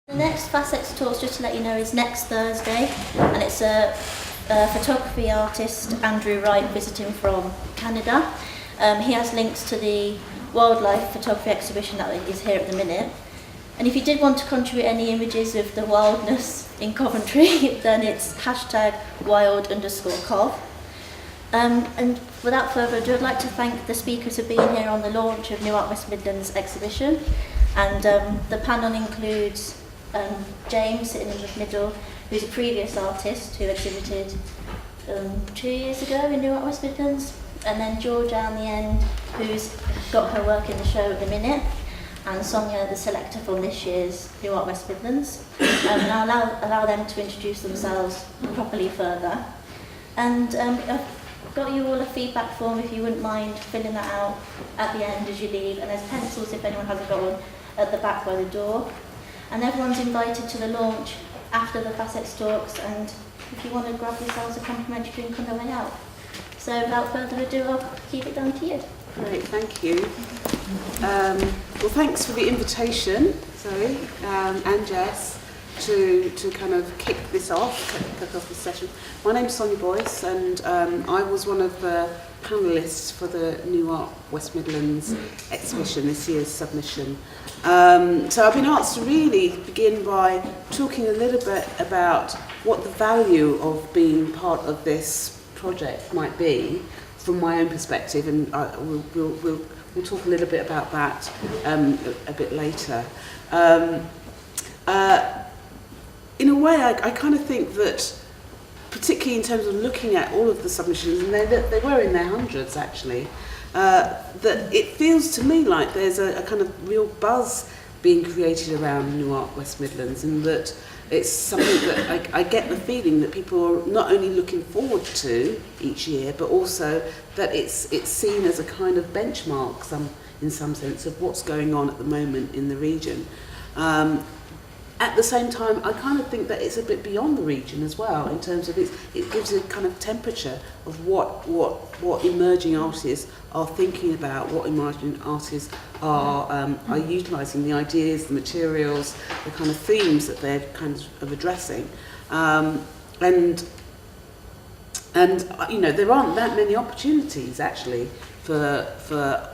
The next Facets Talks, just to let you know, is next Thursday, and it's a photography artist, Andrew Wright, visiting from Canada. He has links to the wildlife photography exhibition that is here at the minute. And if you did want to contribute any images of the wildness in Coventry, then it's #wild_cov. And without further ado, I'd like to thank the speakers for being here on the launch of New Art West Midlands exhibition. And the panel includes James, sitting in the middle, who's a previous artist who exhibited 2 years ago in New Art West Midlands, and then Georgia on the end, who's got her work in the show at the minute, and Sonia, the selector from this year's New Art West Midlands. And I'll allow them to introduce themselves properly further. And I've got you all a feedback form if you wouldn't mind filling that out at the end as you leave, and there's pencils if anyone hasn't got one at the back by the door. And everyone's invited to the launch after the Facets Talks, and if you want to grab yourselves a complimentary drink on the way out. So without further ado, I'll keep it down to you. Great, thank you. Well, thanks for the invitation, Zoe and Jess, to kind of kick this off, kick off this session. My name's Sonia Boyce, and I was one of the panellists for the New Art West Midlands exhibition, this year's submission. So I've been asked to really begin by talking a little bit about what the value of being part of this project might be from my own perspective, and we'll talk a little bit about that a bit later. In a way, I kind of think that, particularly in terms of looking at all of the submissions, and they were in their hundreds actually, that it feels to me like there's a kind of real buzz being created around New Art West Midlands, and that it's something that I get the feeling that people are not only looking forward to each year, but also that it's seen as a kind of benchmark in some sense of what's going on at the moment in the region. At the same time, I kind of think that it's a bit beyond the region as well, in terms of it gives a kind of temperature of what emerging artists are thinking about, what emerging artists are utilising, the ideas, the materials, the kind of themes that they're kind of addressing. And you know, there aren't that many opportunities actually for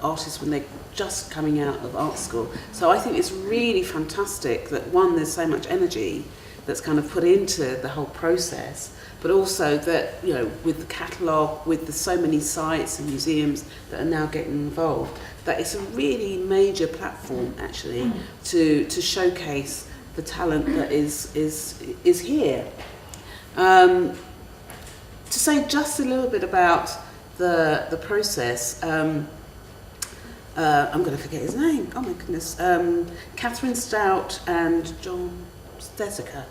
artists when they're just coming out of art school. So I think it's really fantastic that, one, there's so much energy that's kind of put into the whole process, but also that, you know, with the catalogue, with so many sites and museums that are now getting involved, that it's a really major platform actually to showcase the talent that is here. To say just a little bit about the process, I'm going to forget his name, oh my goodness, Catherine Stout and John Steziker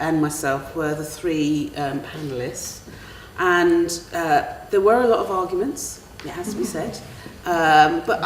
and myself were the three panellists, and there were a lot of arguments, it has to be said, but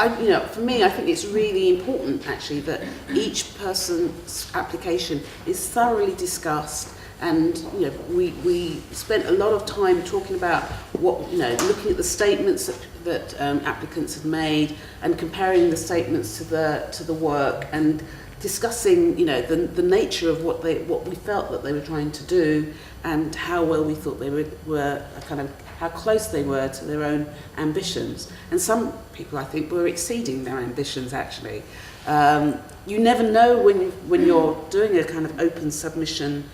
for me, I think it's really important actually that each person's application is thoroughly discussed. And you know, we spent a lot of time talking about what, you know, looking at the statements that applicants had made and comparing the statements to the work, and discussing, you know, the nature of what we felt that they were trying to do, and how well we thought they were kind of how close they were to their own ambitions. And some people, I think, were exceeding their ambitions actually. You never know when you're doing a kind of open submission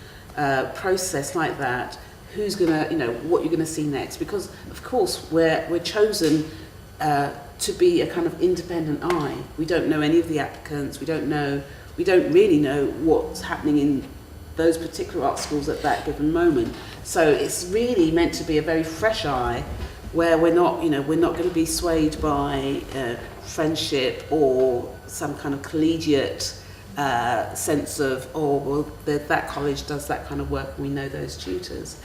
process like that, who's gonna, you know, what you're gonna see next, because of course we're chosen to be a kind of independent eye. We don't know any of the applicants, we don't really know what's happening in those particular art schools at that given moment. So it's really meant to be a very fresh eye, where we're not going to be swayed by friendship or some kind of collegiate sense of, oh, well, that college does that kind of work and we know those tutors.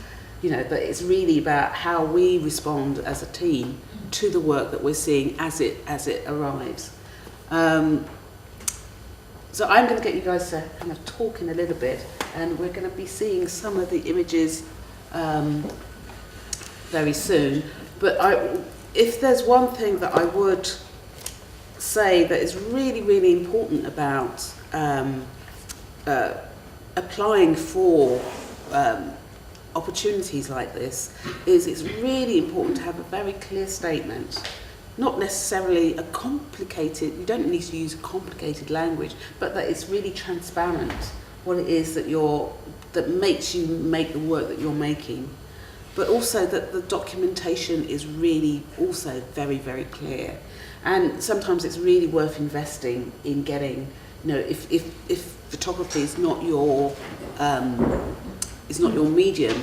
You know, but it's really about how we respond as a team to the work that we're seeing as it arrives. So I'm going to get you guys to kind of talk in a little bit, and we're going to be seeing some of the images very soon. But if there's one thing that I would say that is really, really important about applying for opportunities like this is it's really important to have a very clear statement, not necessarily a complicated, you don't need to use a complicated language, but that it's really transparent what it is that makes you make the work that you're making, but also that the documentation is really also very, very clear. And sometimes it's really worth investing in getting, if photography is not your medium,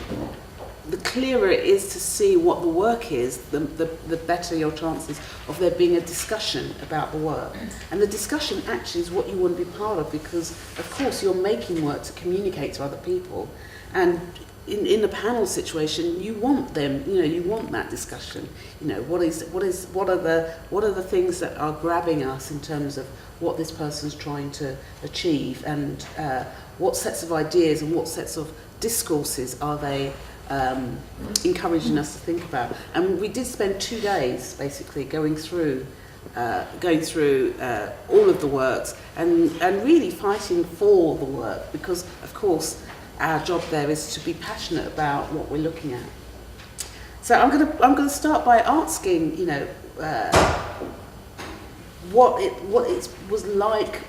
the clearer it is to see what the work is, the better your chances of there being a discussion about the work. And the discussion actually is what you want to be part of, because of course you're making work to communicate to other people, and in a panel situation you want them, you want that discussion. What are the things that are grabbing us in terms of what this person's trying to achieve, and what sets of ideas and what sets of discourses are they encouraging us to think about. And we did spend 2 days basically going through all of the works and really fighting for the work, because of course our job there is to be passionate about what we're looking at. So I'm going to start by asking, what it was like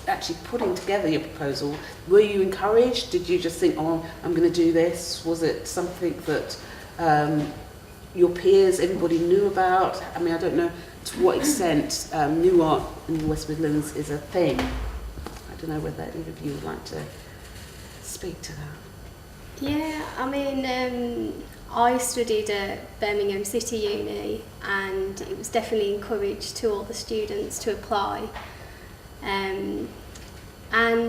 actually putting together your proposal. Were you encouraged? Did you just think, oh, I'm going to do this? Was it something that your peers, everybody knew about? I mean, I don't know to what extent new art in the West Midlands is a thing. I don't know whether any of you would like to speak to that. Yeah, I mean, I studied at Birmingham City Uni, and it was definitely encouraged to all the students to apply. And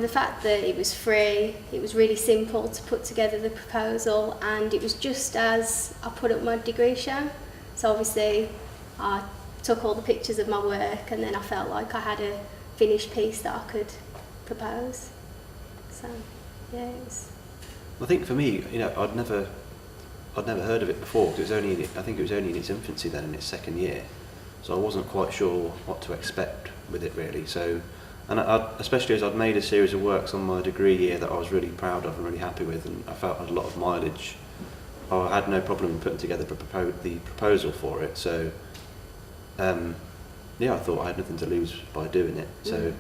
the fact that it was free, it was really simple to put together the proposal, and it was just as I put up my degree show. So obviously I took all the pictures of my work, and then I felt like I had a finished piece that I could propose. So yeah, it was. I think for me, I'd never heard of it before, because I think it was only in its infancy then, in its second year. So I wasn't quite sure what to expect with it really. So, and especially as I'd made a series of works on my degree year that I was really proud of and really happy with, and I felt I had a lot of mileage, I had no problem putting together the proposal for it. So, I thought I had nothing to lose by doing it. So,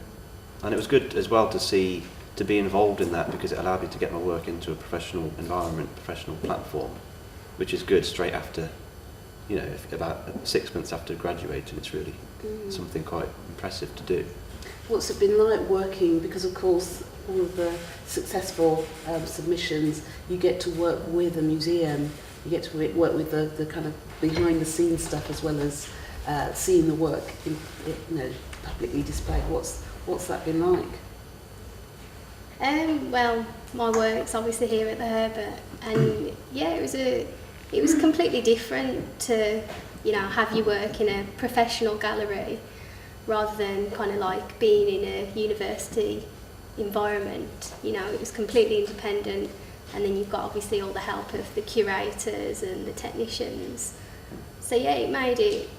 and it was good as well to be involved in that, because it allowed me to get my work into a professional environment, professional platform, which is good straight after, about 6 months after graduating. It's really something quite impressive to do. What's it been like working, because of course all of the successful submissions, you get to work with a museum, you get to work with the kind of behind the scenes stuff, as well as seeing the work publicly displayed. What's that been like? Well, my work's obviously here at the Herbert, and yeah, it was completely different to have your work in a professional gallery rather than kind of like being in a university environment. It was completely independent, and then you've got obviously all the help of the curators and the technicians. So yeah, it made it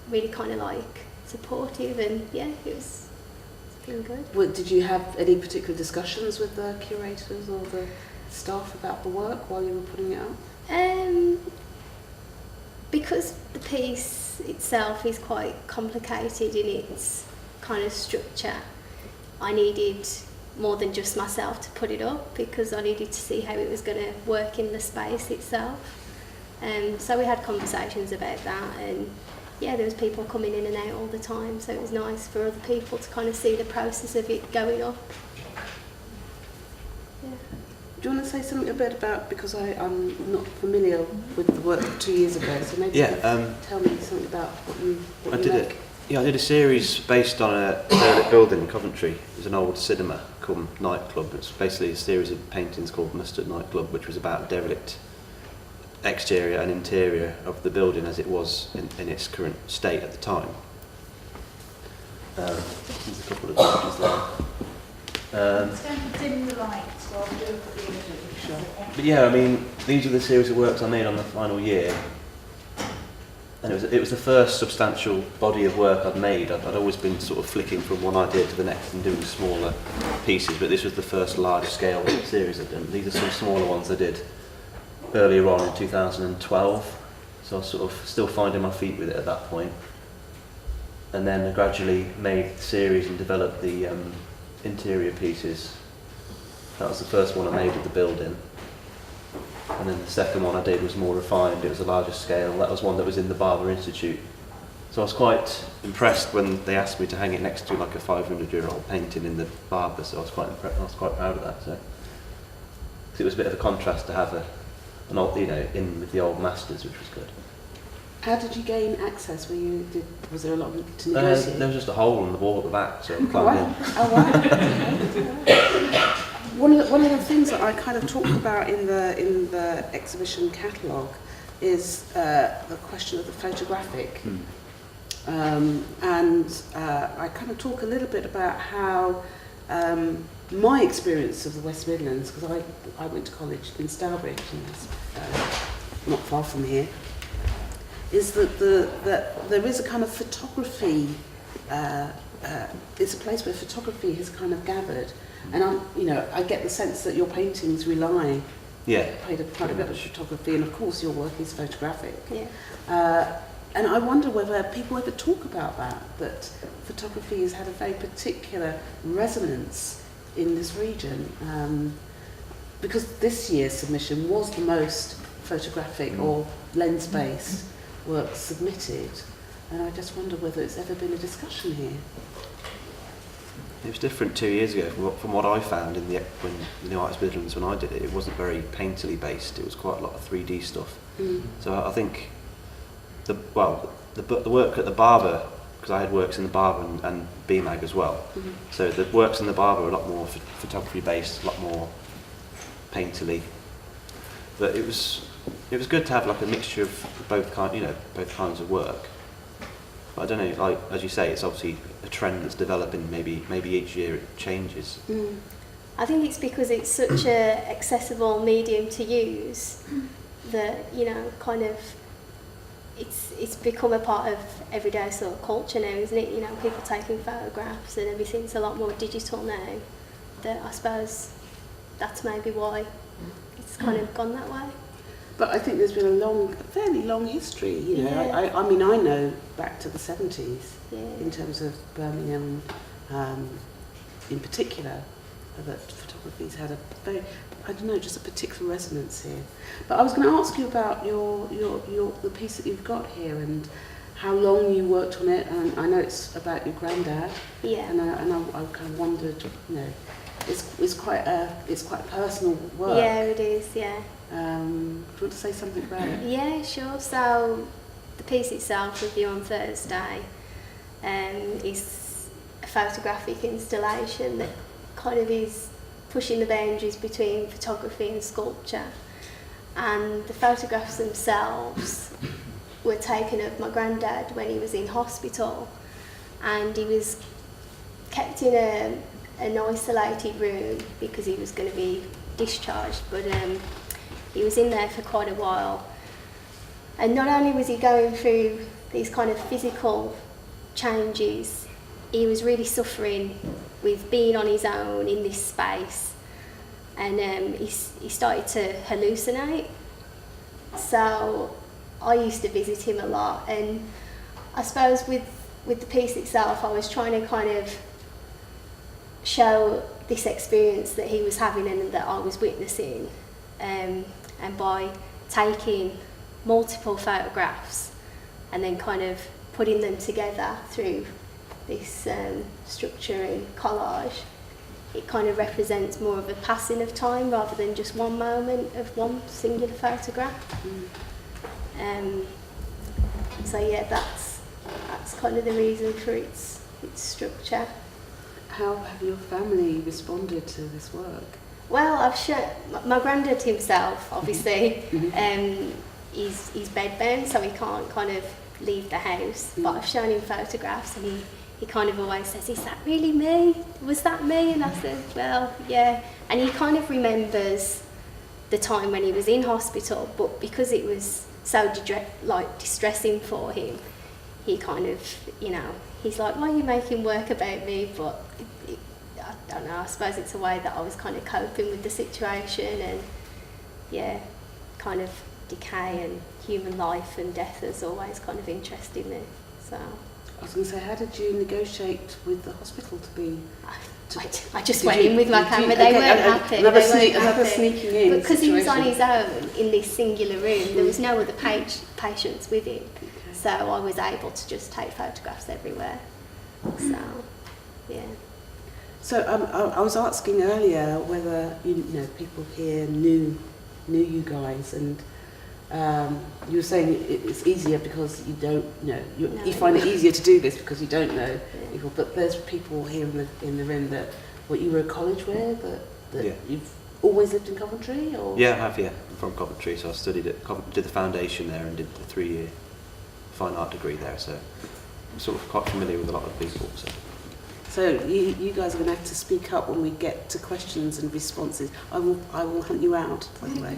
really kind of like supportive, and yeah, it's been good. Did you have any particular discussions with the curators or the staff about the work while you were putting it out? Because the piece itself is quite complicated in its kind of structure, I needed more than just myself to put it up, because I needed to see how it was going to work in the space itself. So we had conversations about that, and yeah, there was people coming in and out all the time, so it was nice for other people to kind of see the process of it going up. Yeah. Do you want to say something a bit about, because I'm not familiar with the work 2 years ago, so maybe tell me something about what you make. I did a series based on a derelict building in Coventry. It was an old cinema called Nightclub. It's basically a series of paintings called Mustard Nightclub, which was about a derelict exterior and interior of the building as it was in its current state at the time. There's a couple of pictures there. It's going to dim the lights while we do the image. But yeah, I mean, these are the series of works I made on the final year. and it was the first substantial body of work I'd made. I'd always been sort of flicking from one idea to the next and doing smaller pieces, but this was the first large-scale series I'd done. These are some smaller ones I did earlier on in 2012, so I was sort of still finding my feet with it at that point. And then I gradually made the series and developed the interior pieces. That was the first one I made of the building. And then the second one I did was more refined, it was a larger scale. That was one that was in the Barber Institute. So I was quite impressed when they asked me to hang it next to like a 500-year-old painting in the Barber, so I was quite proud of that. So 'cause it was a bit of a contrast to have an old, you know, in with the old masters, which was good. How did you gain access? Was there a lot to negotiate? There was just a hole in the wall at the back, so I climbed in. Oh wow! One of the things that I kind of talked about in the exhibition catalogue is the question of the photographic, and I kind of talk a little bit about how my experience of the West Midlands, because I went to college in Stourbridge, and it's not far from here, is that there is a kind of photography. It's a place where photography has kind of gathered, and I get the sense that your paintings rely quite a bit of photography, and of course your work is photographic. Yeah. And I wonder whether people ever talk about that photography has had a very particular resonance in this region, because this year's submission was the most photographic or lens-based work submitted, and I just wonder whether it's ever been a discussion here. It was different 2 years ago from what I found when the Art West Midlands, when I did it. It wasn't very painterly based. It was quite a lot of 3D stuff. So I think the work at the Barber, because I had works in the Barber and BMAG as well. So the works in the Barber are a lot more photography based, a lot more painterly. But it was good to have like a mixture of both kinds of work. But I don't know, like as you say, it's obviously a trend that's developing. Maybe each year it changes. I think it's because it's such a accessible medium to use that, kind of it's become a part of everyday sort of culture now, isn't it? People taking photographs and everything's a lot more digital now. That I suppose that's maybe why it's kind of gone that way. But I think there's been a fairly long history. Yeah. I mean, I know back to the 70s Yeah. in terms of Birmingham, in particular, that photography's had a very, just a particular resonance here. But I was going to ask you about the piece that you've got here and how long you worked on it. And I know it's about your granddad. Yeah. And I kind of wondered, it's quite personal work. Yeah, it is. Yeah. Do you want to say something about it? Yeah, sure. So the piece itself, Review on Thursday, is a photographic installation that kind of is pushing the boundaries between photography and sculpture. And the photographs themselves were taken of my granddad when he was in hospital, and he was kept in an isolated room because he was going to be discharged, but he was in there for quite a while. And not only was he going through these kind of physical changes, he was really suffering with being on his own in this space, and he started to hallucinate. So I used to visit him a lot, and I suppose with the piece itself I was trying to kind of show this experience that he was having and that I was witnessing, and by taking multiple photographs and then kind of putting them together through this structure and collage, it kind of represents more of a passing of time rather than just one moment of one singular photograph. So yeah, that's kind of the reason for its structure. How have your family responded to this work? Well, I've shown my granddad himself, obviously. He's bedbound, so he can't kind of leave the house. But I've shown him photographs, and he kind of always says, "Is that really me? Was that me?" And I said, "Well, yeah." And he kind of remembers the time when he was in hospital, but because it was so distressing for him, he kind of, he's like, why are you making work about me? But I don't know, I suppose it's a way that I was kind of coping with the situation, and yeah, kind of decay and human life and death has always kind of interested me. So I was going to say, how did you negotiate with the hospital to be? I just went in with my camera. They weren't happy. Another sneaking in. But because he was on his own in this singular room, there was no other patients with him. Okay. So I was able to just take photographs everywhere. So, yeah. So I was asking earlier whether people here knew you guys, and you were saying it's easier because you don't you find it easier to do this because you don't know people. But there's people here in the room that you were at college with, that Yeah. you've always lived in Coventry, or Yeah, I have. Yeah, I'm from Coventry, so I studied at did the foundation there and did the 3-year fine art degree there. So I'm sort of quite familiar with a lot of people. So you guys are going to have to speak up when we get to questions and responses. I will hunt you out, by the way.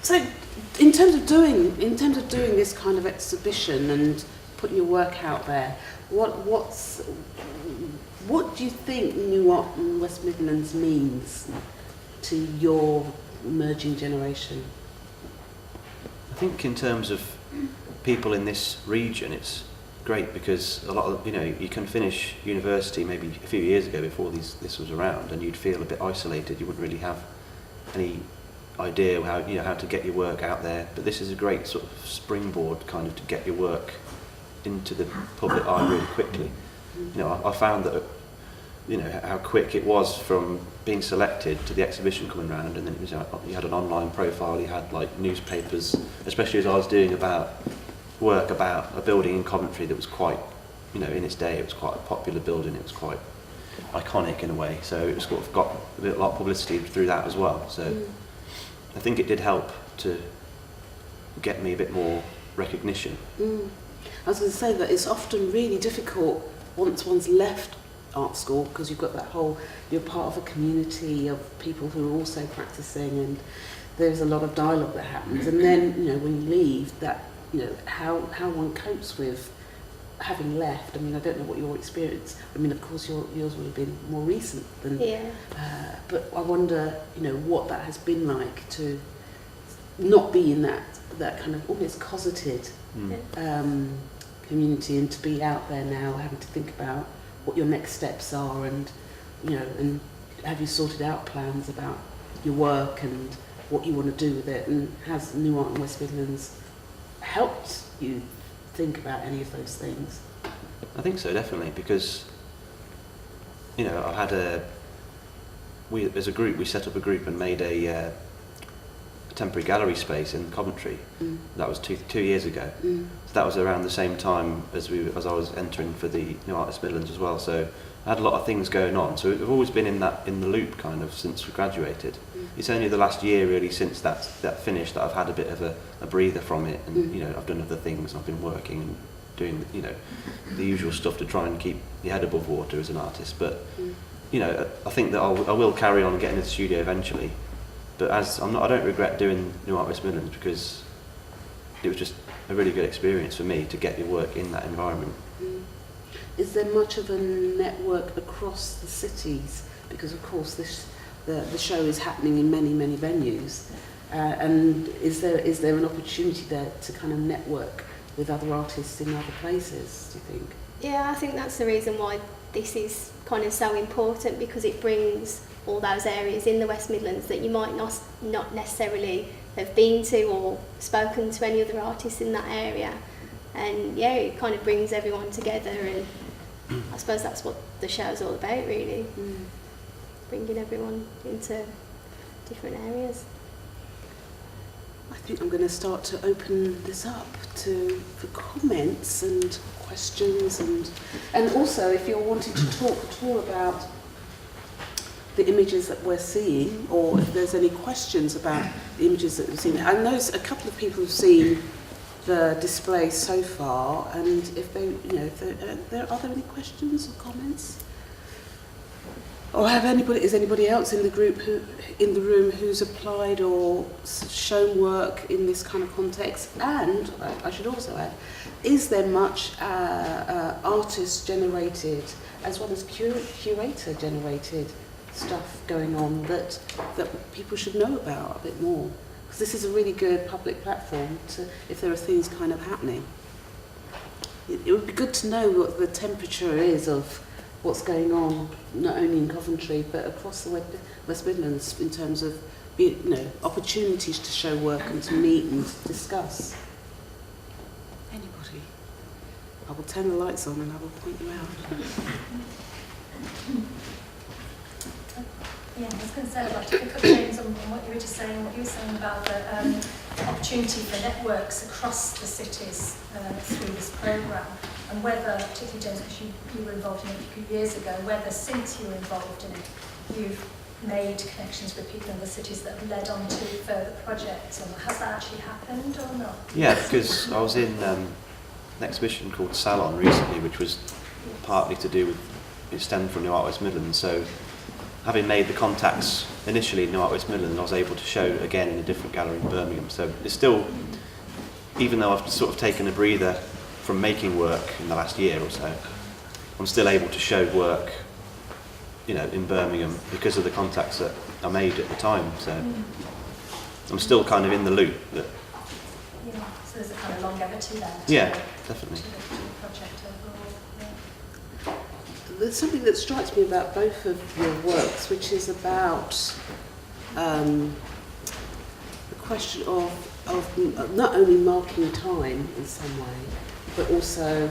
So in terms of doing this kind of exhibition and putting your work out there, what do you think New Art in West Midlands means to your emerging generation? I think in terms of people in this region, it's great because a lot of you can finish university maybe a few years ago before this was around, and you'd feel a bit isolated. You wouldn't really have any idea how to get your work out there. But this is a great sort of springboard kind of to get your work into the public eye really quickly. I found that how quick it was from being selected to the exhibition coming around, and then it was you had an online profile, you had like newspapers, especially as I was doing work about a building in Coventry that was quite, in its day it was quite a popular building, it was quite iconic in a way, so it was sort of got a lot of publicity through that as well. So I think it did help to get me a bit more recognition. I was going to say that it's often really difficult once one's left art school, because you've got that you're part of a community of people who are also practicing, and there's a lot of dialogue that happens, and then when you leave, that how one copes with having left. I mean, I don't know what your experience. I mean, of course yours would have been more recent than. Yeah. But I wonder, what that has been like to not be in that kind of almost cosseted community, and to be out there now, having to think about what your next steps are, and and have you sorted out plans about your work and what you want to do with it, and has New Art in West Midlands helped you think about any of those things? I think so, definitely, because I had as a group we set up a group and made a temporary gallery space in Coventry. That was two years ago. So that was around the same time as I was entering for the New Art West Midlands as well. So I had a lot of things going on. So we've always been in the loop kind of since we graduated. It's only the last year really since that finished that I've had a bit of a breather from it, and I've done other things. I've been working and doing the usual stuff to try and keep your head above water as an artist. But I think that I will carry on getting into the studio eventually. But I don't regret doing New Art West Midlands, because it was just a really good experience for me to get your work in that environment. Is there much of a network across the cities? Because of course the show is happening in many venues, and is there an opportunity there to kind of network with other artists in other places, do you think? Yeah, I think that's the reason why this is kind of so important, because it brings all those areas in the West Midlands that you might not necessarily have been to or spoken to any other artists in that area, and yeah, it kind of brings everyone together, and I suppose that's what the show's all about, really. Bringing everyone into different areas. I think I'm going to start to open this up for comments and questions, and also if you're wanting to talk at all about the images that we're seeing, or if there's any questions about the images that we've seen. I know a couple of people have seen the display so far, and if they, are there any questions or comments? Or is anybody else in the group in the room who's applied or shown work in this kind of context? And I should also add, is there much artist generated as well as curator generated stuff going on that people should know about a bit more? Because this is a really good public platform if there are things kind of happening. It would be good to know what the temperature is of what's going on, not only in Coventry but across the West Midlands in terms of opportunities to show work and to meet and discuss. Anybody? I will turn the lights on and I will point you out. Yeah, I was going to say I'd like to pick up James on what you were just saying, what you were saying about the opportunity for networks across the cities through this programme, and whether, particularly James, because you were involved in it a few years ago, whether since you were involved in it, you've made connections with people in the cities that have led on to further projects, and has that actually happened or not? Yeah, because I was in an exhibition called Salon recently, which was partly to do with, it stemmed from New Art West Midlands, so having made the contacts initially in New Art West Midlands, I was able to show again in a different gallery in Birmingham. So it's still, even though I've sort of taken a breather from making work in the last year or so, I'm still able to show work, in Birmingham because of the contacts that I made at the time. So I'm still kind of in the loop. Yeah, so there's a kind of longevity there. Yeah, definitely. To the project overall. Yeah. There's something that strikes me about both of your works, which is about the question of not only marking time in some way, but also,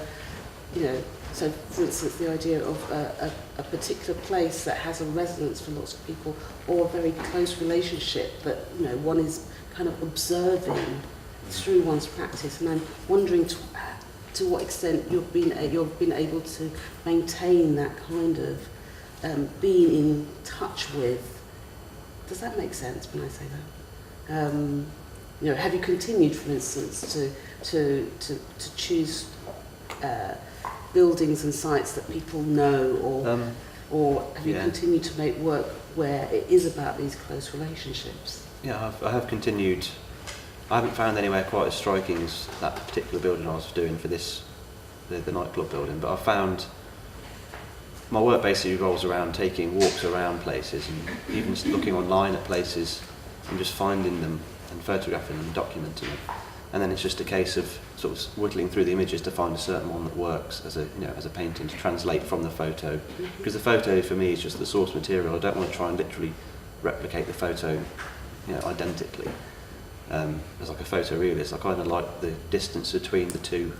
so for instance, the idea of a particular place that has a resonance for lots of people, or a very close relationship that one is kind of observing through one's practice. And I'm wondering to what extent you've been able to maintain that kind of being in touch with. Does that make sense when I say that? Have you continued, for instance, to choose buildings and sites that people know, or have you continued to make work where it is about these close relationships? Yeah, I have continued. I haven't found anywhere quite as striking as that particular building I was doing for the nightclub building, but I found my work basically revolves around taking walks around places and even just looking online at places and just finding them and photographing them and documenting them. And then it's just a case of sort of whittling through the images to find a certain one that works as a painting to translate from the photo. Because the photo for me is just the source material. I don't want to try and literally replicate the photo, identically. As like a photorealist, I kind of like the distance between the two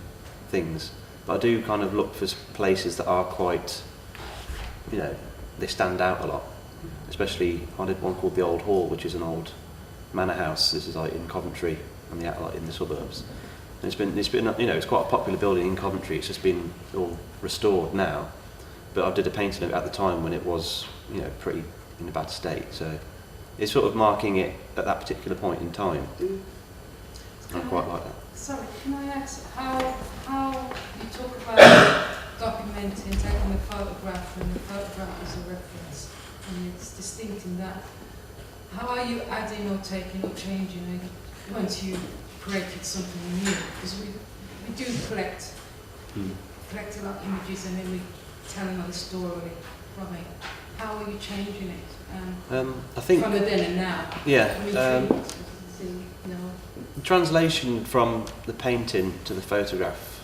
things. But I do kind of look for places that are quite, they stand out a lot. Especially, I did one called the Old Hall, which is an old manor house. This is like in Coventry, and in the suburbs. And it's been it's quite a popular building in Coventry. It's just been all restored now. But I did a painting of it at the time when it was, pretty in a bad state. So it's sort of marking it at that particular point in time. I quite like that. Sorry, can I ask how you talk about documenting, taking a photograph and the photograph as a reference, and it's distinct in that. How are you adding or taking or changing it once you've created something new? Because we do collect a lot of images and then we tell another story from it. How are you changing it? I think from the then and now. Yeah. Translation from the painting to the photograph,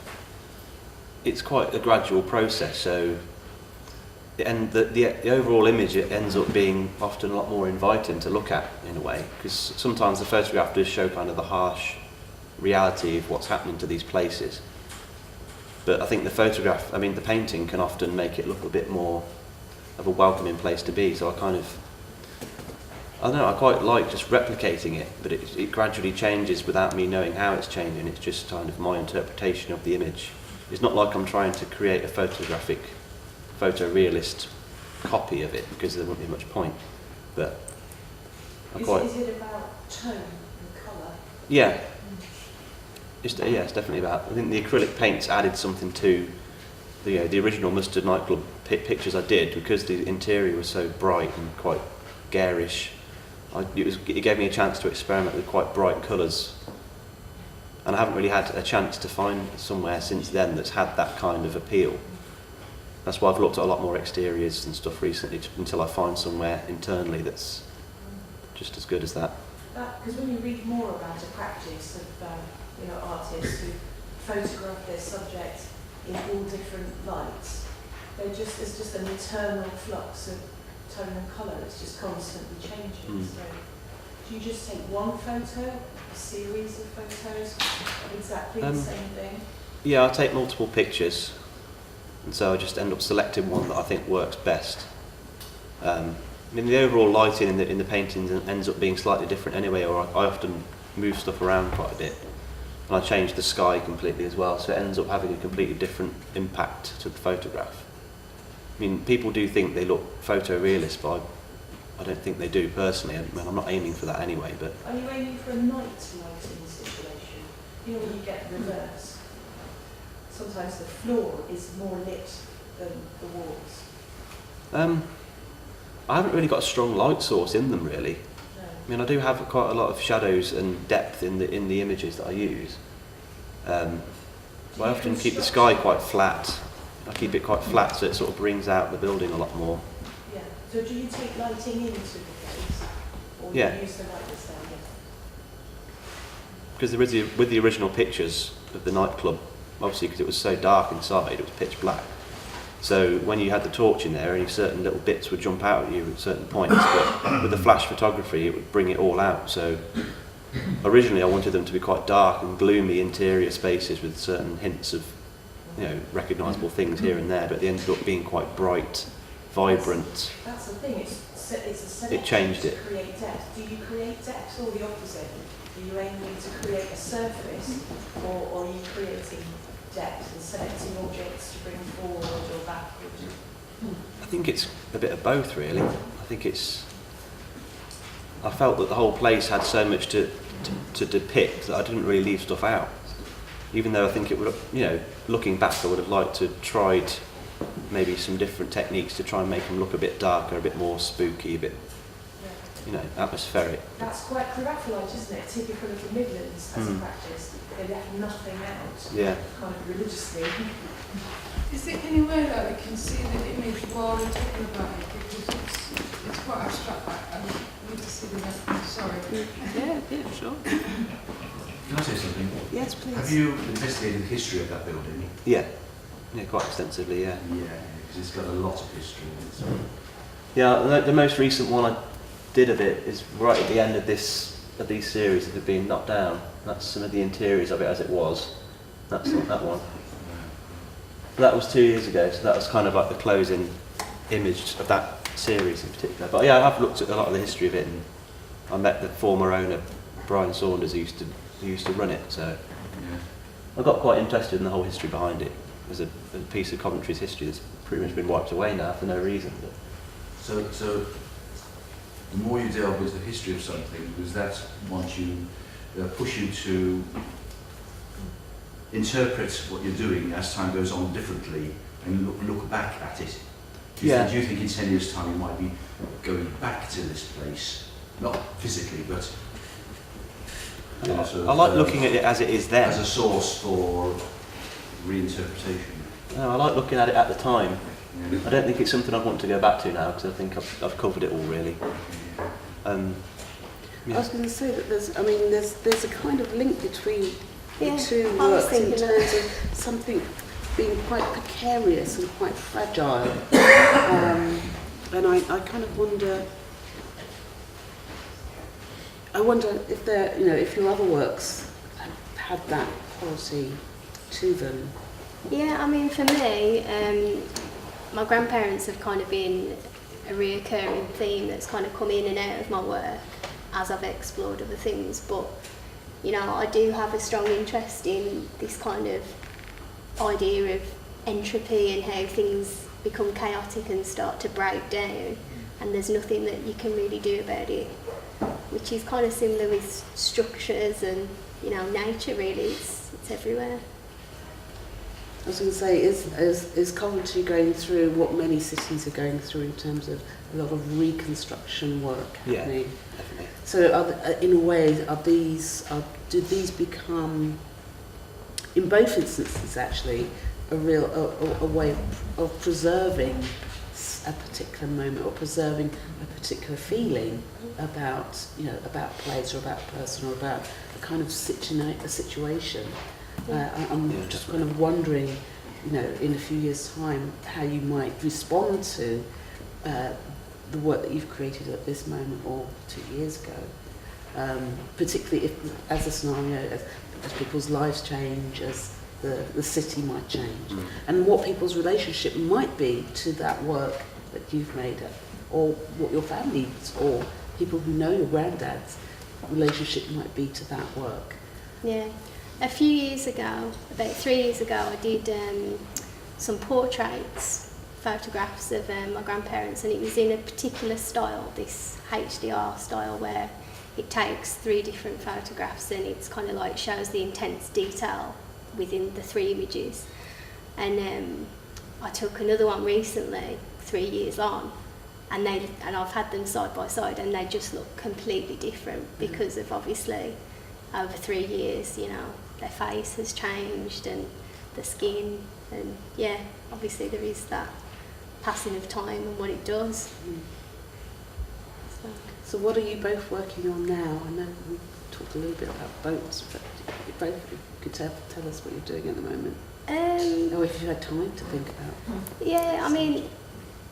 it's quite a gradual process. So, and the overall image, it ends up being often a lot more inviting to look at in a way, because sometimes the photograph does show kind of the harsh reality of what's happening to these places. But I think the painting can often make it look a bit more of a welcoming place to be. So I quite like just replicating it, but it gradually changes without me knowing how it's changing. It's just kind of my interpretation of the image. It's not like I'm trying to create a photorealist copy of it, because there wouldn't be much point. But Is it about tone and colour? Yeah. It's definitely about. I think the acrylic paints added something to the original Mustard nightclub pictures I did, because the interior was so bright and quite garish, it gave me a chance to experiment with quite bright colours. And I haven't really had a chance to find somewhere since then that's had that kind of appeal. That's why I've looked at a lot more exteriors and stuff recently, until I find somewhere internally that's just as good as that. Because when you read more about a practice of artists who photograph their subject in all different lights, there's just an eternal flux of tone and colour. It's just constantly changing. So do you just take one photo, a series of photos, of exactly the same thing? Yeah, I take multiple pictures, and so I just end up selecting one that I think works best. I mean, the overall lighting in the paintings ends up being slightly different anyway, or I often move stuff around quite a bit. And I change the sky completely as well, so it ends up having a completely different impact to the photograph. I mean, people do think they look photorealist, but I don't think they do personally. I mean, I'm not aiming for that anyway. But are you aiming for a night lighting situation? You know, when you get reverse, sometimes the floor is more lit than the walls. I haven't really got a strong light source in them, really. No. I mean, I do have quite a lot of shadows and depth in the images that I use. I often keep the sky quite flat. I keep it quite flat, so it sort of brings out the building a lot more. Yeah. So do you take lighting into the place, or do Yeah. you use the light that's there? Because with the original pictures of the nightclub, obviously because it was so dark inside, it was pitch black. So when you had the torch in there, only certain little bits would jump out at you at certain points, but with the flash photography, it would bring it all out. So originally I wanted them to be quite dark and gloomy interior spaces with certain hints of, recognisable things here and there, but they ended up being quite bright, vibrant. That's the thing. It's a selection It changed to it. create depth. Do you create depth or the opposite? Are you aiming to create a surface, or are you creating depth and selecting objects to bring forward or backward? I think it's a bit of both, really. I felt that the whole place had so much to depict that I didn't really leave stuff out. Even though I think it would, looking back, I would have liked to tried maybe some different techniques to try and make them look a bit darker, a bit more spooky, a bit, atmospheric. That's quite Raphaelite, isn't it? Typical of the Midlands as a practice. They left nothing out, Yeah. kind of religiously. Is there any way that we can see the image while we're talking about it? Because it's quite abstract. I need to see the reference. Sorry. Yeah, sure. Can I say something? Yes, please. Have you investigated the history of that building? Yeah, quite extensively, yeah. Yeah, because it's got a lot of history in it. So. Yeah, the most recent one I did of it is right at the end of these series that have been knocked down. That's some of the interiors of it as it was. That's that one. That was 2 years ago, so that was kind of like the closing image of that series in particular. But yeah, I've looked at a lot of the history of it, and I met the former owner, Brian Saunders, who used to run it. So Yeah. I got quite interested in the whole history behind it. There's a piece of Coventry's history that's pretty much been wiped away now for no reason. But So the more you delve with the history of something, does that want you, push you to interpret what you're doing as time goes on differently and look back at it? Do you think in 10 years' time you might be going back to this place? Not physically, but I like looking at it as it is then. as a source for reinterpretation. No, I like looking at it at the time. Yeah. I don't think it's something I'd want to go back to now, because I think I've covered it all, really. I was going to say that there's a kind of link between the two I was works in thinking terms of something being quite precarious and quite fragile. And I kind of wonder. I wonder if if your other works had that quality to them. Yeah, I mean, for me, my grandparents have kind of been a reoccurring theme that's kind of come in and out of my work as I've explored other things. But, I do have a strong interest in this kind of idea of entropy and how things become chaotic and start to break down, and there's nothing that you can really do about it, which is kind of similar with structures and, nature, really. It's everywhere. I was going to say, is Coventry going through what many cities are going through in terms of a lot of reconstruction work happening? Yeah, definitely. So, in a way, do these become, in both instances, actually, a way of preserving a particular moment or preserving a particular feeling about, about a place or about a person or about a kind of situation. I'm just kind of wondering, in a few years' time, how you might respond to the work that you've created at this moment or 2 years ago, particularly if, as a scenario, as people's lives change, as the city might change, and what people's relationship might be to that work that you've made, or what your family's or people who know your granddad's relationship might be to that work. Yeah. A few years ago, about 3 years ago, I did some portraits, photographs of my grandparents, and it was in a particular style, this HDR style, where it takes 3 different photographs and it's kind of like shows the intense detail within the 3 images. And I took another one recently, 3 years on, and I've had them side by side, and they just look completely different because of, obviously, over 3 years, their face has changed and the skin, and obviously there is that passing of time and what it does. So what are you both working on now? I know we talked a little bit about boats, but you both could tell us what you're doing at the moment. Or if you had time to think about. Yeah, I mean,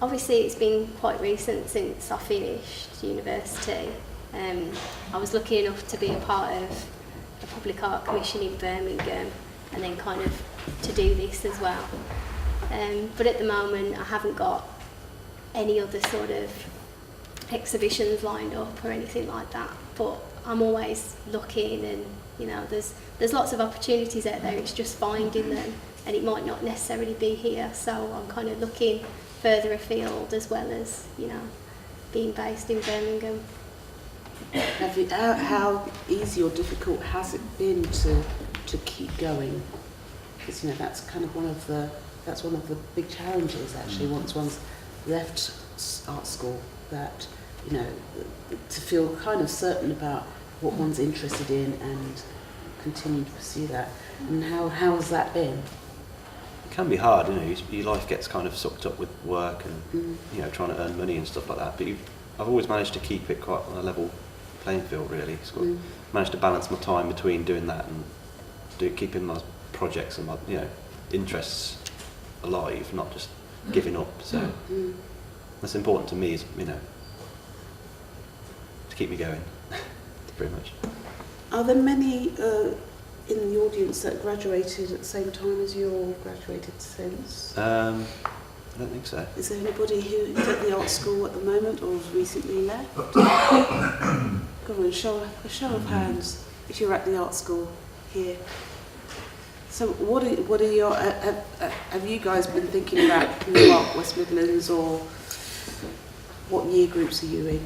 obviously it's been quite recent since I finished university. I was lucky enough to be a part of a public art commission in Birmingham, and then kind of to do this as well. But at the moment I haven't got any other sort of exhibitions lined up or anything like that, but I'm always looking, and there's lots of opportunities out there. It's just finding them, and it might not necessarily be here, so I'm kind of looking further afield as well as being based in Birmingham. How easy or difficult has it been to keep going? Because that's kind of one of the big challenges, actually, once one's left art school, that to feel kind of certain about what one's interested in and continue to pursue that. And how has that been? It can be hard, your life gets kind of sucked up with work and trying to earn money and stuff like that, but I've always managed to keep it quite on a level playing field, really. So managed to balance my time between doing that and keeping my projects and my interests alive, not just giving up. So that's important to me, is to keep me going, pretty much. Are there many in the audience that graduated at the same time as you, or graduated since? I don't think so. Is there anybody who's at the art school at the moment or has recently left? Go on, a show of hands if you're at the art school here. So what are your, have you guys been thinking about New Art West Midlands, or what year groups are you in?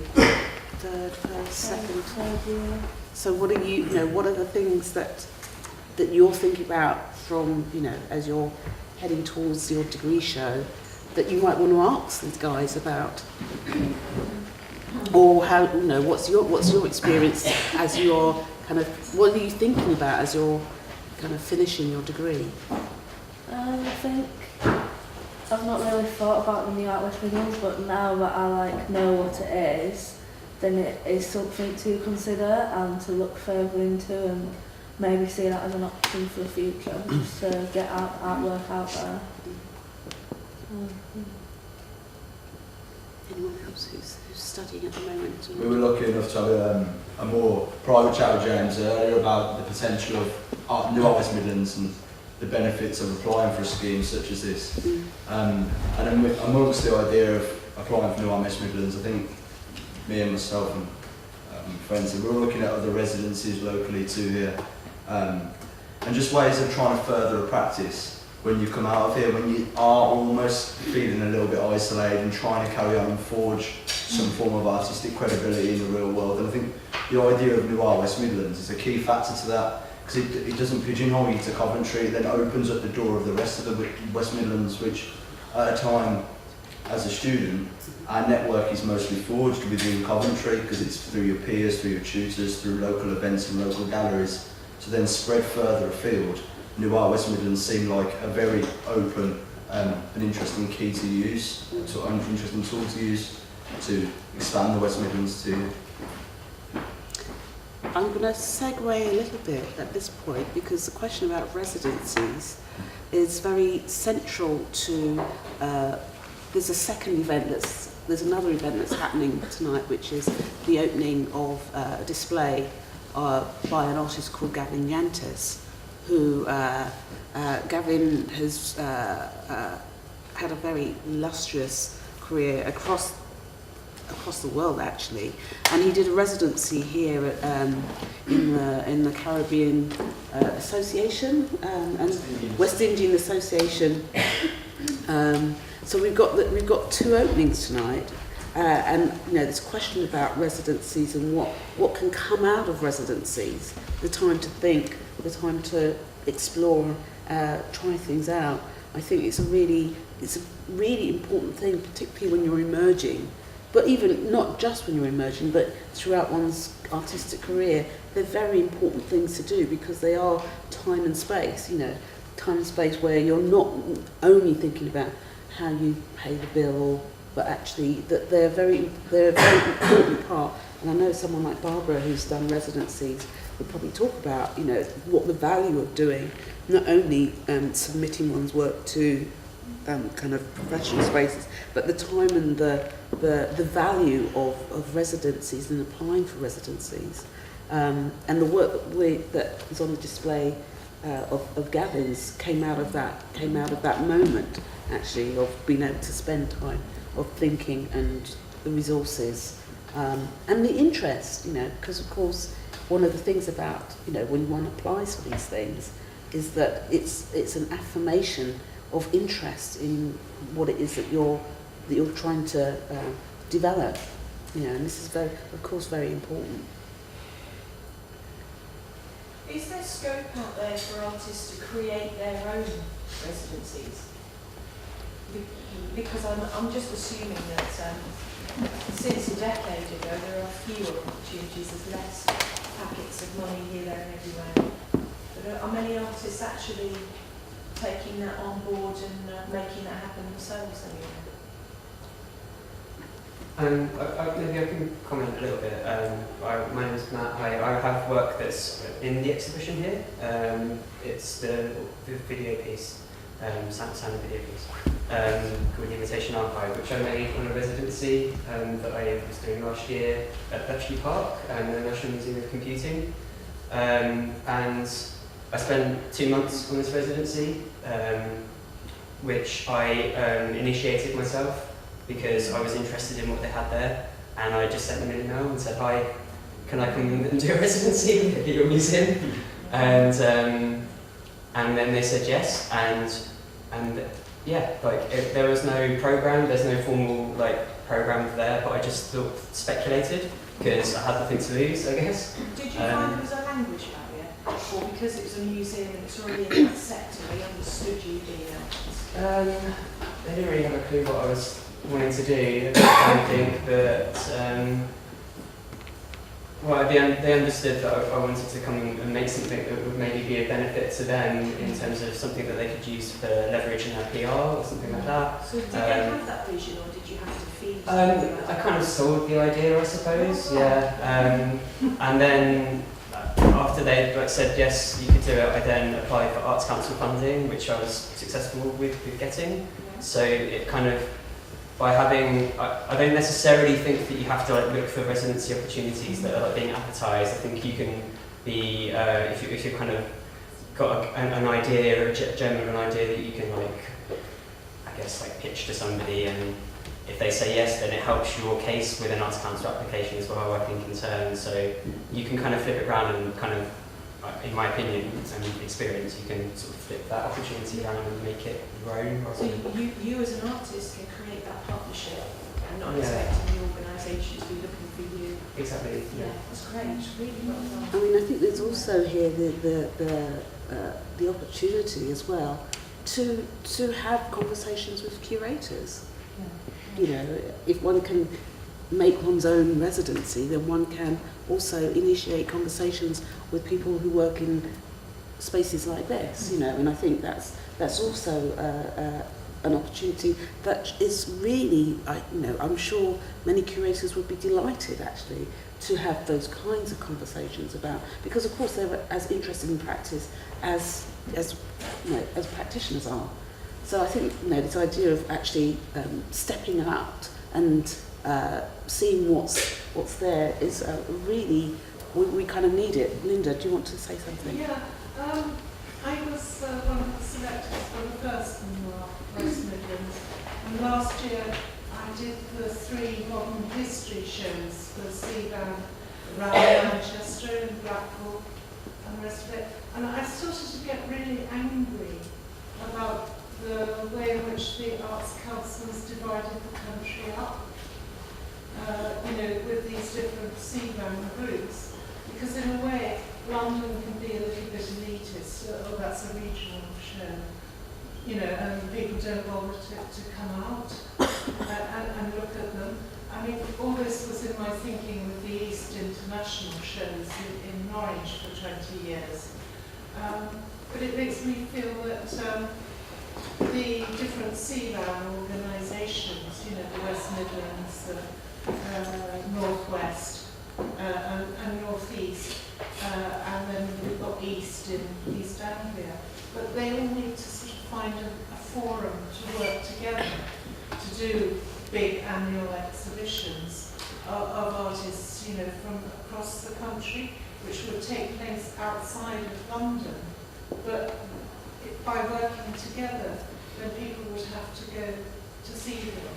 Third, first, second? Third year. So what are what are the things that you're thinking about from, as you're heading towards your degree show, that you might want to ask these guys about? Or how, what's your experience as you're kind of, what are you thinking about as you're kind of finishing your degree? I think I've not really thought about the New Art West Midlands, but now that I know what it is, then it is something to consider and to look further into, and maybe see that as an option for the future, just to get artwork out there. Anyone else who's studying at the moment? We were lucky enough to have a more private chat with James earlier about the potential of New Art West Midlands and the benefits of applying for a scheme such as this. And amongst the idea of applying for New Art West Midlands, I think me and myself and friends, we were looking at other residencies locally too here, and just ways of trying to further a practice when you come out of here, when you are almost feeling a little bit isolated and trying to carry on and forge some form of artistic credibility in the real world. And I think the idea of New Art West Midlands is a key factor to that, because it doesn't pigeonhole you to Coventry, it then opens up the door of the rest of the West Midlands, which at a time as a student, our network is mostly forged within Coventry because it's through your peers, through your tutors, through local events and local galleries. To then spread further afield, New Art West Midlands seemed like a very open and interesting key to use, an interesting tool to use to expand the West Midlands to. I'm going to segue a little bit at this point because the question about residencies is very central to. There's a second event there's another event that's happening tonight, which is the opening of a display by an artist called Gavin Yantes, who Gavin has had a very illustrious career across the world actually, and he did a residency here at, in the Caribbean Association and West Indian Association. So we've got two openings tonight, and you know this question about residencies and what can come out of residencies, the time to think, the time to explore, try things out. I think it's a really important thing, particularly when you're emerging, but even not just when you're emerging, but throughout one's artistic career. They're very important things to do because they are time and space. You know, time and space where you're not only thinking about how you pay the bill, but actually that they're a very important part. And I know someone like Barbara, who's done residencies, would probably talk about, you know, what the value of doing, not only submitting one's work to kind of professional spaces, but the time and the value of residencies and applying for residencies, and the work that is on the display of Gavin's came out of that moment actually of being able to spend time of thinking and the resources and the interest, you know, because of course one of the things about, you know, when one applies for these things is that it's an affirmation of interest in what it is that you're trying to develop, you know, and this is of course very important. Is there scope out there for artists to create their own residencies? Because I'm just assuming that since a decade ago there are fewer opportunities, there's less packets of money here, there and everywhere. But are many artists actually taking that on board and making that happen themselves anyway? Maybe I can comment a little bit. My name is Matt. I have work that's in the exhibition here. It's the video piece, sound and video piece, called The Imitation Archive, which I made on a residency that I was doing last year at Bletchley Park and the National Museum of Computing. And I spent 2 months on this residency, which I initiated myself, because I was interested in what they had there, and I just sent them an email and said, "Hi, can I come and do a residency at your museum?" And then they said yes, and yeah, like there was no program, there's no formal like program there, but I just speculated because I had nothing to lose, I guess. Did you find there was a language barrier, or because it was a museum and it's already in that sector, they understood you being an artist? They didn't really have a clue what I was wanting to do. I think that they understood that I wanted to come and make something that would maybe be a benefit to them in terms of something that they could use for leveraging their PR or something like that. So did they have that vision, or did you have to feed? I kind of sold the idea, I suppose. Yeah, and then after they said yes, you could do it, I then applied for Arts Council funding, which I was successful with getting. So it kind of, by having, I don't necessarily think that you have to like look for residency opportunities that are like being advertised. I think you can be, if you kind of got an idea, or a gem of an idea that you can like, I guess like pitch to somebody, and if they say yes, then it helps your case with an Arts Council application as well, I think, in turn. So you can kind of flip it around and kind of, in my opinion and experience, you can sort of flip that opportunity around and make it your own. So you as an artist can create that partnership and not Yeah. expecting the organisation to be looking for you. Exactly. Yeah, that's great. Really well done. I mean, I think there's also here the opportunity as well to have conversations with curators. Yeah. You know, if one can make one's own residency, then one can also initiate conversations with people who work in spaces like this. You know, and I think that's also an opportunity that is really, I'm sure many curators would be delighted actually to have those kinds of conversations about, because of course they're as interested in practice as practitioners are. So I think this idea of actually stepping out and seeing what's there is really, we kind of need it. Linda, do you want to say something? Yeah, I was one of the selectors for the first West Midlands, and last year I did the 3 modern history shows for CBAM around Manchester and Blackpool and the rest of it, and I started to get really angry about the way in which the Arts Council has divided the country up, with these different CBAM groups, because in a way London can be a little bit elitist. Oh, that's a regional show, and people don't bother to come out and look at them. I mean, all this was in my thinking with the East International shows in Norwich for 20 years. But it makes me feel that the different CBAM organisations, the West Midlands, North West, and North East, and then we've got East in East Anglia, but they all need to sort of find a forum to work together to do big annual exhibitions of artists, from across the country, which would take place outside of London. But by working together, then people would have to go to see them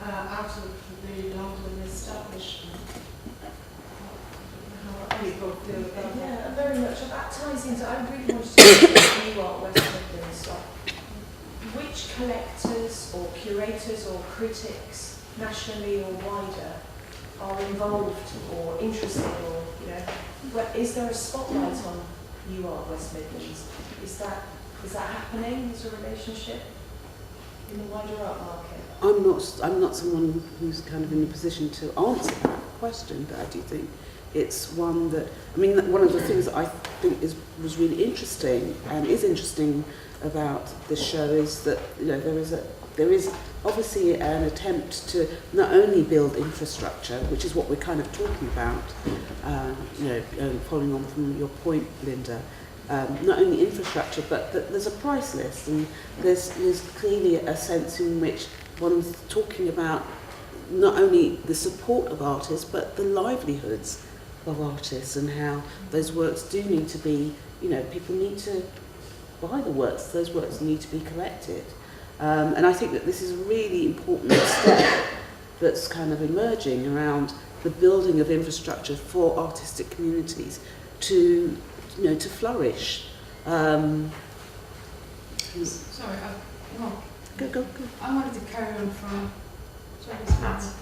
out of the London establishment. How people feel about that? Yeah, very much. That ties into, I really wanted to talk about you Art West Midlands. Which collectors or curators or critics, nationally or wider, are involved or interested, or is there a spotlight on you Art West Midlands? Is that happening as a relationship in the wider art market? I'm not someone who's kind of in a position to answer that question, but I do think it's one that, one of the things that I think was really interesting and is interesting about the show is that there is obviously an attempt to not only build infrastructure, which is what we're kind of talking about, following on from your point, Linda. Not only infrastructure, but that there's a price list, and there's clearly a sense in which one's talking about not only the support of artists, but the livelihoods of artists, and how those works do need to be, people need to buy the works, those works need to be collected. And I think that this is a really important step that's kind of emerging around the building of infrastructure for artistic communities to flourish. Sorry, Go. I wanted to carry on from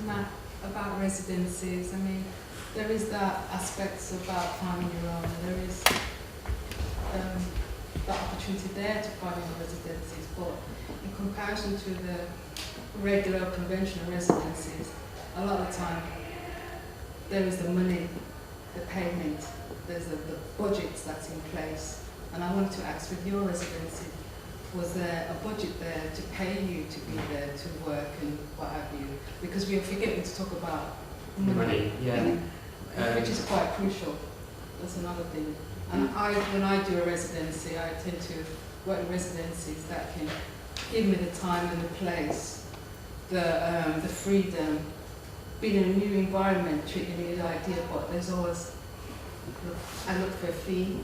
Matt about residencies. There is that aspects about finding your own, and there is that opportunity there to find your residencies, but in comparison to the regular conventional residencies, a lot of the time there is the money, the payment, there's the budgets that's in place. And I wanted to ask, with your residency, was there a budget there to pay you to be there, to work and what have you? Because we are forgetting to talk about money, which is quite crucial. That's another thing. And when I do a residency, I tend to work in residencies that can give me the time and the place, the freedom, being in a new environment, treating me the idea, but there's always, I look for a fee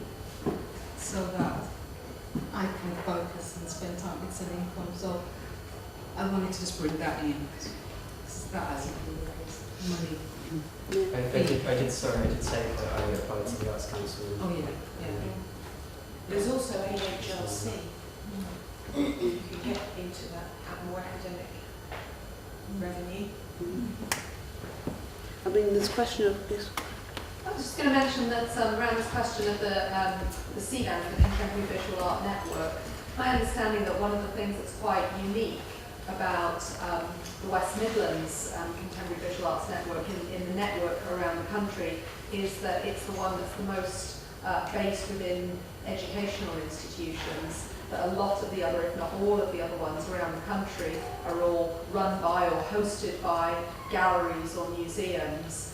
so that I can focus and spend time with some income. So I wanted to just bring that in, because that hasn't been raised, money. I did say that I applied to the Arts Council. Oh yeah. There's also AHLC. You can get into that more academic revenue. I mean, there's a question of this. I was just going to mention that around this question of the CVAN, the Contemporary Visual Art Network, my understanding that one of the things that's quite unique about the West Midlands Contemporary Visual Arts Network in the network around the country is that it's the one that's the most based within educational institutions, that a lot of the other, if not all of the other ones around the country are all run by or hosted by galleries or museums.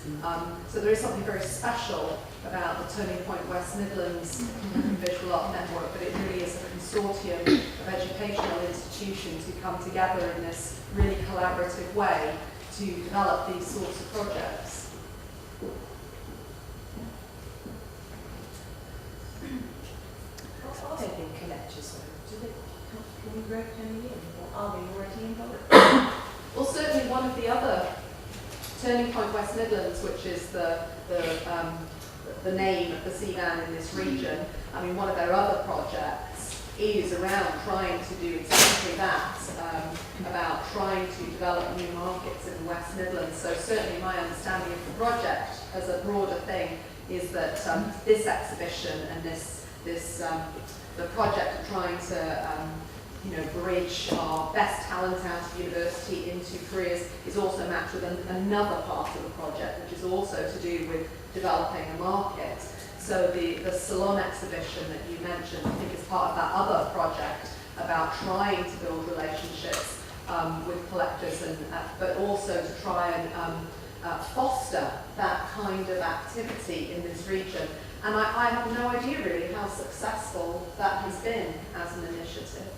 So there is something very special about the Turning Point West Midlands Visual Art Network, but it really is a consortium of educational institutions who come together in this really collaborative way to develop these sorts of projects. Are they big collectors though? Can we rope any in, or are they already involved? Well, certainly one of the other Turning Point West Midlands, which is the name of the CVAN in this region, I mean, one of their other projects is around trying to do exactly that, about trying to develop new markets in the West Midlands. So certainly my understanding of the project as a broader thing is that this exhibition and the project of trying to bridge our best talent out of university into careers is also matched with another part of the project, which is also to do with developing a market. So the salon exhibition that you mentioned, I think, is part of that other project about trying to build relationships with collectors, but also to try and foster that kind of activity in this region. And I have no idea really how successful that has been as an initiative.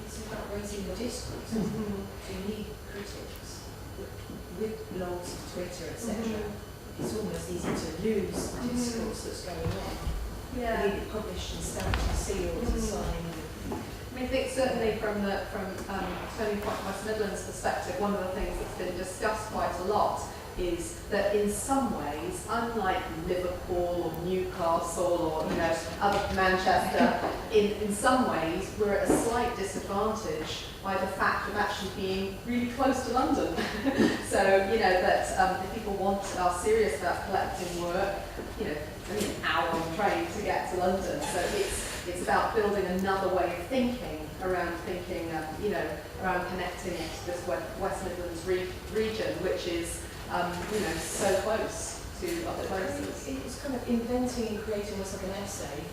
It's about raising the discourse. You need critics with blogs, Twitter, etc. It's almost easy to lose the discourse that's going on. Yeah. You need it published and stamped and sealed and signed. I mean, I think certainly from Turning Point West Midlands perspective, one of the things that's been discussed quite a lot is that in some ways, unlike Liverpool or Newcastle or other Manchester, in some ways we're at a slight disadvantage by the fact of actually being really close to London. So that if people are serious about collecting work, only an hour on train to get to London. So it's about building another way of thinking around around connecting it to this West Midlands region, which is so close to other places. It's kind of inventing and creating almost like an essay,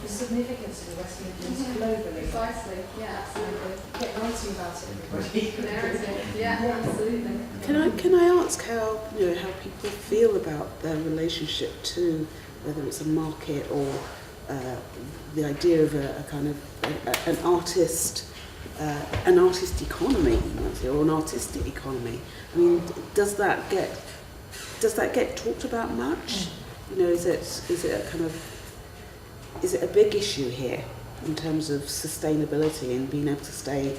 the significance of the West Midlands globally. Precisely, yeah, absolutely. Get writing about it, everybody. Narrative, yeah, absolutely. Can I ask how how people feel about their relationship to whether it's a market or the idea of a kind of an artist economy, you might say, or an artistic economy? I mean, does that get talked about much? Is it a big issue here in terms of sustainability and being able to stay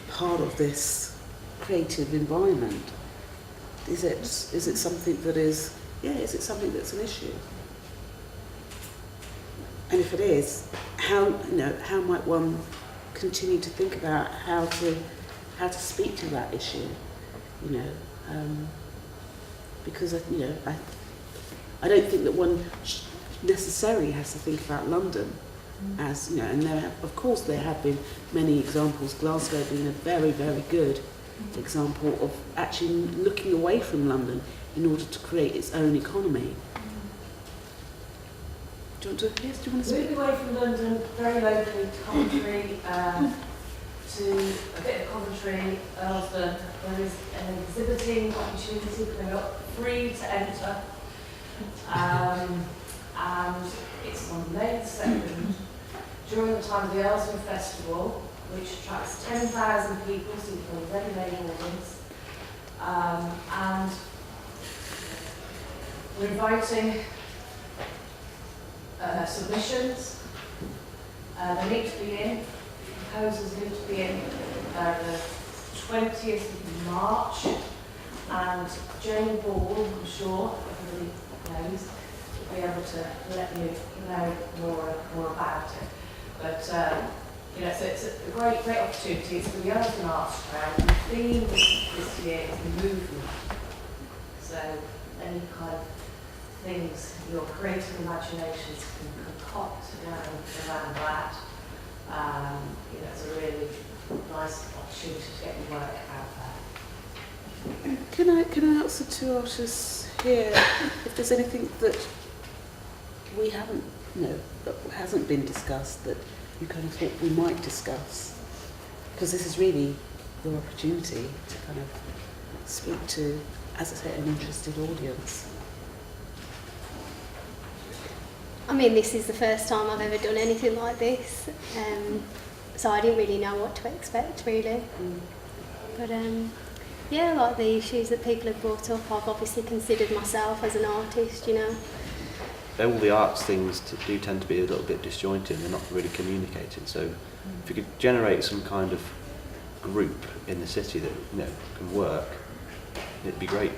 part of this creative environment? Is it something that is that's an issue? And if it is, how might one continue to think about how to speak to that issue? Because I don't think that one necessarily has to think about London as and there have been many examples, Glasgow being a very, very good example of actually looking away from London in order to create its own economy. Do you want to speak? Moving away from London, very locally to Coventry, to a bit of Coventry, Earlsdon. There is an exhibiting opportunity coming up, free to enter, and it's on May 2nd during the time of the Earlsdon Festival, which attracts 10,000 people, so you can already make audience, and we're inviting submissions. They need to be in. Proposals need to be in the 20th of March, and Jane Ball, I'm sure everybody knows, will be able to let you know more about it. But You know, so it's a great opportunity. It's for the Open Arts Ground. The theme this year is the movement. So any kind of things your creative imaginations can concoct around that. You know, it's a really nice opportunity to get your work out there. Can I ask the two artists here if there's anything that we haven't, that hasn't been discussed that you kind of thought we might discuss? Because this is really your opportunity to kind of speak to, as I say, an interested audience. I mean, this is the first time I've ever done anything like this, so I didn't really know what to expect, really. But yeah, like the issues that people have brought up, I've obviously considered myself as an artist, you know. All the arts things do tend to be a little bit disjointed, they're not really communicating, so if you could generate some kind of group in the city that can work, it'd be great.